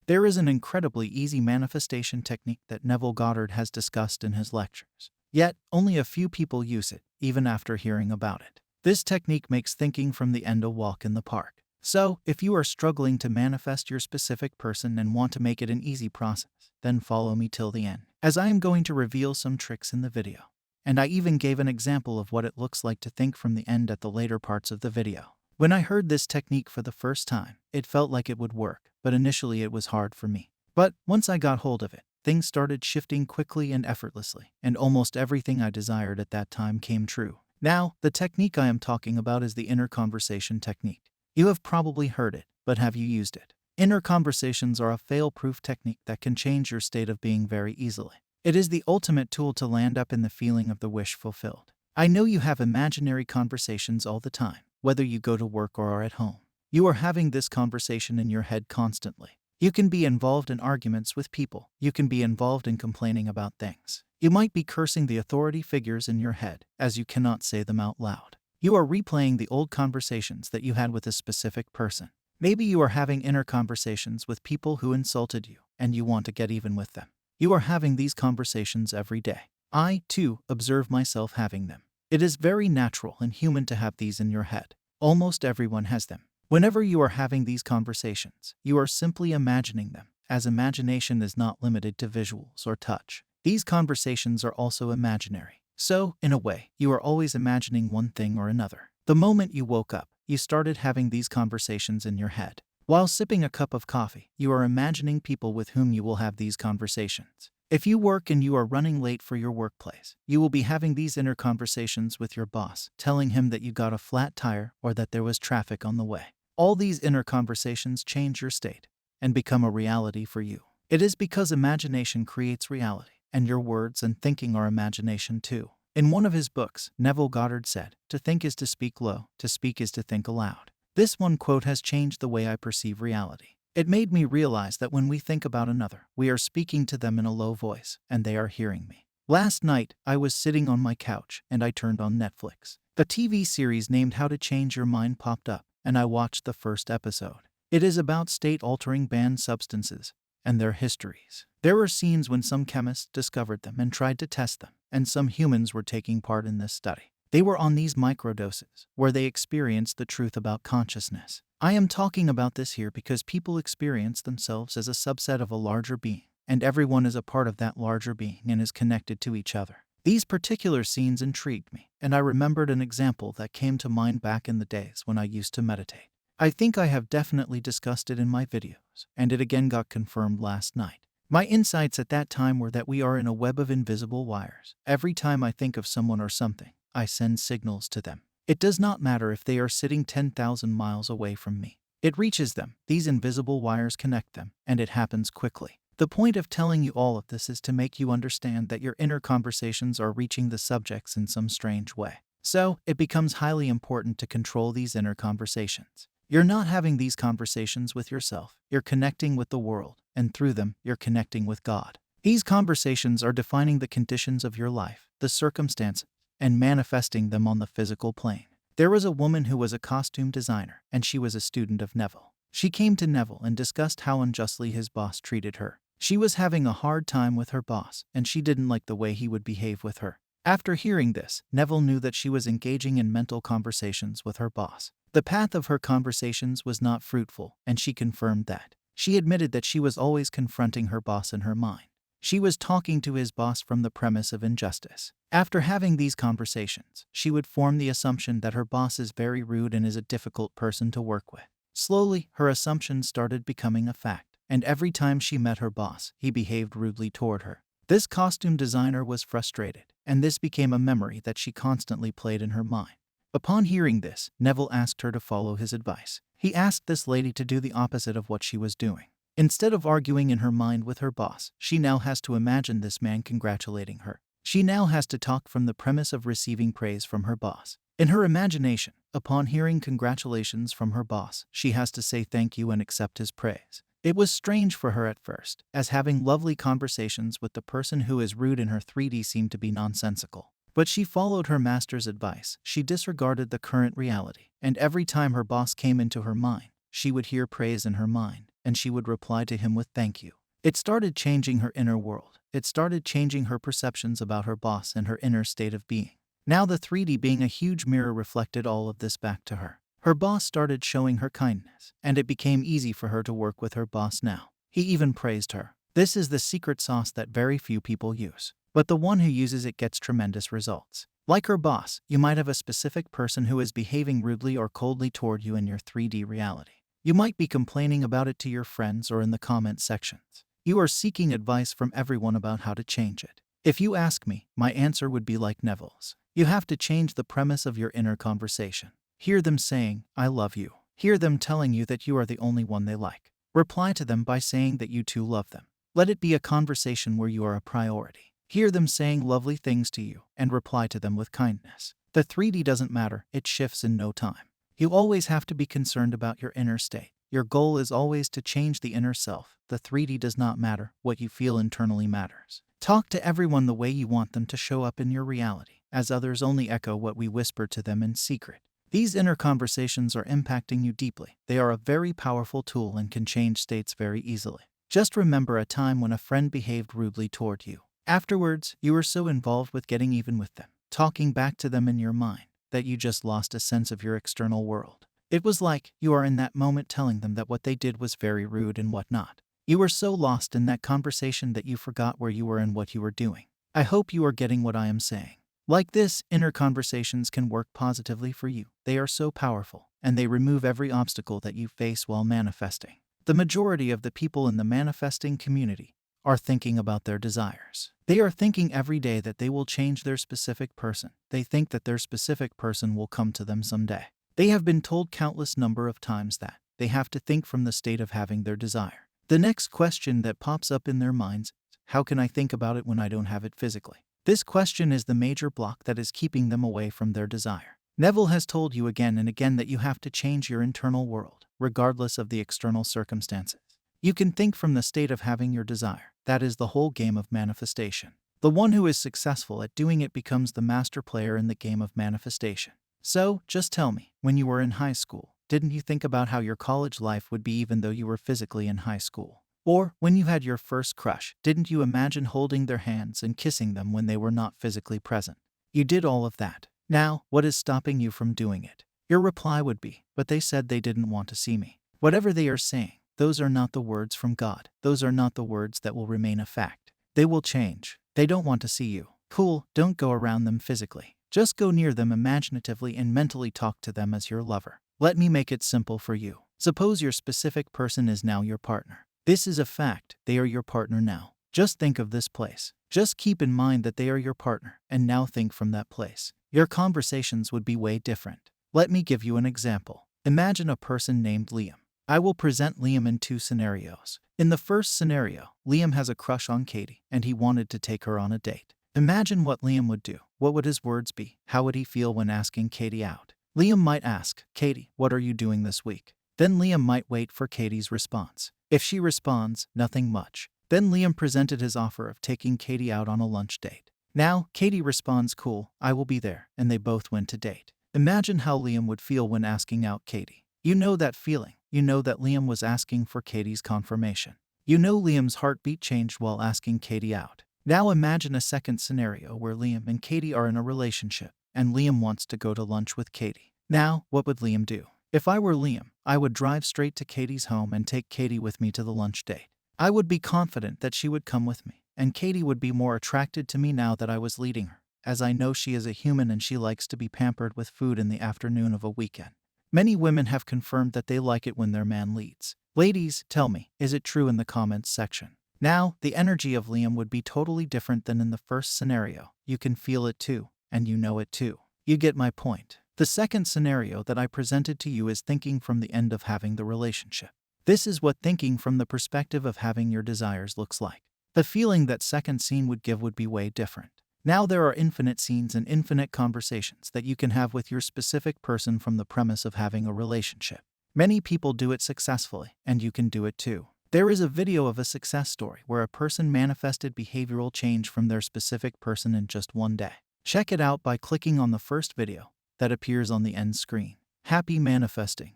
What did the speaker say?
There is an incredibly easy manifestation technique that Neville Goddard has discussed in his lectures. Yet, only a few people use it, even after hearing about it. This technique makes thinking from the end a walk in the park. So, if you are struggling to manifest your specific person and want to make it an easy process, then follow me till the end, as I am going to reveal some tricks in the video. And I even gave an example of what it looks like to think from the end at the later parts of the video. When I heard this technique for the first time, it felt like it would work, but initially it was hard for me. But once I got hold of it, things started shifting quickly and effortlessly, and almost everything I desired at that time came true. Now, the technique I am talking about is the inner conversation technique. You have probably heard it, but have you used it? Inner conversations are a fail-proof technique that can change your state of being very easily. It is the ultimate tool to land up in the feeling of the wish fulfilled. I know you have imaginary conversations all the time, whether you go to work or are at home. You are having this conversation in your head constantly. You can be involved in arguments with people. You can be involved in complaining about things. You might be cursing the authority figures in your head, as you cannot say them out loud. You are replaying the old conversations that you had with a specific person. Maybe you are having inner conversations with people who insulted you, and you want to get even with them. You are having these conversations every day. I, too, observe myself having them. It is very natural and human to have these in your head. Almost everyone has them. Whenever you are having these conversations, you are simply imagining them, as imagination is not limited to visuals or touch. These conversations are also imaginary. So, in a way, you are always imagining one thing or another. The moment you woke up, you started having these conversations in your head. While sipping a cup of coffee, you are imagining people with whom you will have these conversations. If you work and you are running late for your workplace, you will be having these inner conversations with your boss, telling him that you got a flat tire or that there was traffic on the way. All these inner conversations change your state and become a reality for you. It is because imagination creates reality, and your words and thinking are imagination too. In one of his books, Neville Goddard said, "To think is to speak low, to speak is to think aloud." This one quote has changed the way I perceive reality. It made me realize that when we think about another, we are speaking to them in a low voice, and they are hearing me. Last night, I was sitting on my couch, and I turned on Netflix. The TV series named How to Change Your Mind popped up, and I watched the first episode. It is about state-altering banned substances and their histories. There were scenes when some chemists discovered them and tried to test them, and some humans were taking part in this study. They were on these microdoses, where they experienced the truth about consciousness. I am talking about this here because people experience themselves as a subset of a larger being, and everyone is a part of that larger being and is connected to each other. These particular scenes intrigued me, and I remembered an example that came to mind back in the days when I used to meditate. I think I have definitely discussed it in my videos, and it again got confirmed last night. My insights at that time were that we are in a web of invisible wires. Every time I think of someone or something, I send signals to them. It does not matter if they are sitting 10,000 miles away from me. It reaches them, these invisible wires connect them, and it happens quickly. The point of telling you all of this is to make you understand that your inner conversations are reaching the subjects in some strange way. So, it becomes highly important to control these inner conversations. You're not having these conversations with yourself, you're connecting with the world, and through them, you're connecting with God. These conversations are defining the conditions of your life, the circumstances, and manifesting them on the physical plane. There was a woman who was a costume designer, and she was a student of Neville. She came to Neville and discussed how unjustly his boss treated her. She was having a hard time with her boss, and she didn't like the way he would behave with her. After hearing this, Neville knew that she was engaging in mental conversations with her boss. The path of her conversations was not fruitful, and she confirmed that. She admitted that she was always confronting her boss in her mind. She was talking to his boss from the premise of injustice. After having these conversations, she would form the assumption that her boss is very rude and is a difficult person to work with. Slowly, her assumptions started becoming a fact, and every time she met her boss, he behaved rudely toward her. This costume designer was frustrated, and this became a memory that she constantly played in her mind. Upon hearing this, Neville asked her to follow his advice. He asked this lady to do the opposite of what she was doing. Instead of arguing in her mind with her boss, she now has to imagine this man congratulating her. She now has to talk from the premise of receiving praise from her boss. In her imagination, upon hearing congratulations from her boss, she has to say thank you and accept his praise. It was strange for her at first, as having lovely conversations with the person who is rude in her 3D seemed to be nonsensical. But she followed her master's advice. She disregarded the current reality, and every time her boss came into her mind, she would hear praise in her mind, and she would reply to him with thank you. It started changing her inner world. It started changing her perceptions about her boss and her inner state of being. Now the 3D being a huge mirror reflected all of this back to her. Her boss started showing her kindness, and it became easy for her to work with her boss now. He even praised her. This is the secret sauce that very few people use, but the one who uses it gets tremendous results. Like her boss, you might have a specific person who is behaving rudely or coldly toward you in your 3D reality. You might be complaining about it to your friends or in the comment sections. You are seeking advice from everyone about how to change it. If you ask me, my answer would be like Neville's. You have to change the premise of your inner conversation. Hear them saying, "I love you." Hear them telling you that you are the only one they like. Reply to them by saying that you too love them. Let it be a conversation where you are a priority. Hear them saying lovely things to you, and reply to them with kindness. The 3D doesn't matter, it shifts in no time. You always have to be concerned about your inner state. Your goal is always to change the inner self. The 3D does not matter, what you feel internally matters. Talk to everyone the way you want them to show up in your reality, as others only echo what we whisper to them in secret. These inner conversations are impacting you deeply. They are a very powerful tool and can change states very easily. Just remember a time when a friend behaved rudely toward you. Afterwards, you were so involved with getting even with them, talking back to them in your mind, that you just lost a sense of your external world. It was like you are in that moment telling them that what they did was very rude and whatnot. You were so lost in that conversation that you forgot where you were and what you were doing. I hope you are getting what I am saying. Like this, inner conversations can work positively for you. They are so powerful, and they remove every obstacle that you face while manifesting. The majority of the people in the manifesting community are thinking about their desires. They are thinking every day that they will change their specific person. They think that their specific person will come to them someday. They have been told countless number of times that they have to think from the state of having their desire. The next question that pops up in their minds is, how can I think about it when I don't have it physically? This question is the major block that is keeping them away from their desire. Neville has told you again and again that you have to change your internal world, regardless of the external circumstances. You can think from the state of having your desire. That is the whole game of manifestation. The one who is successful at doing it becomes the master player in the game of manifestation. So, just tell me, when you were in high school, didn't you think about how your college life would be even though you were physically in high school? Or, when you had your first crush, didn't you imagine holding their hands and kissing them when they were not physically present? You did all of that. Now, what is stopping you from doing it? Your reply would be, but they said they didn't want to see me. Whatever they are saying, those are not the words from God. Those are not the words that will remain a fact. They will change. They don't want to see you. Cool, don't go around them physically. Just go near them imaginatively and mentally talk to them as your lover. Let me make it simple for you. Suppose your specific person is now your partner. This is a fact. They are your partner now. Just think of this place. Just keep in mind that they are your partner, and now think from that place. Your conversations would be way different. Let me give you an example. Imagine a person named Liam. I will present Liam in two scenarios. In the first scenario, Liam has a crush on Katie, and he wanted to take her on a date. Imagine what Liam would do. What would his words be? How would he feel when asking Katie out? Liam might ask, "Katie, what are you doing this week?" Then Liam might wait for Katie's response. If she responds, "Nothing much," then Liam presented his offer of taking Katie out on a lunch date. Now, Katie responds, "Cool, I will be there," and they both went to date. Imagine how Liam would feel when asking out Katie. You know that feeling. You know that Liam was asking for Katie's confirmation. You know Liam's heartbeat changed while asking Katie out. Now imagine a second scenario where Liam and Katie are in a relationship, and Liam wants to go to lunch with Katie. Now, what would Liam do? If I were Liam, I would drive straight to Katie's home and take Katie with me to the lunch date. I would be confident that she would come with me, and Katie would be more attracted to me now that I was leading her, as I know she is a human and she likes to be pampered with food in the afternoon of a weekend. Many women have confirmed that they like it when their man leads. Ladies, tell me, is it true in the comments section? Now, the energy of Liam would be totally different than in the first scenario. You can feel it too, and you know it too. You get my point. The second scenario that I presented to you is thinking from the end of having the relationship. This is what thinking from the perspective of having your desires looks like. The feeling that second scene would give would be way different. Now there are infinite scenes and infinite conversations that you can have with your specific person from the premise of having a relationship. Many people do it successfully, and you can do it too. There is a video of a success story where a person manifested behavioral change from their specific person in just one day. Check it out by clicking on the first video that appears on the end screen. Happy manifesting!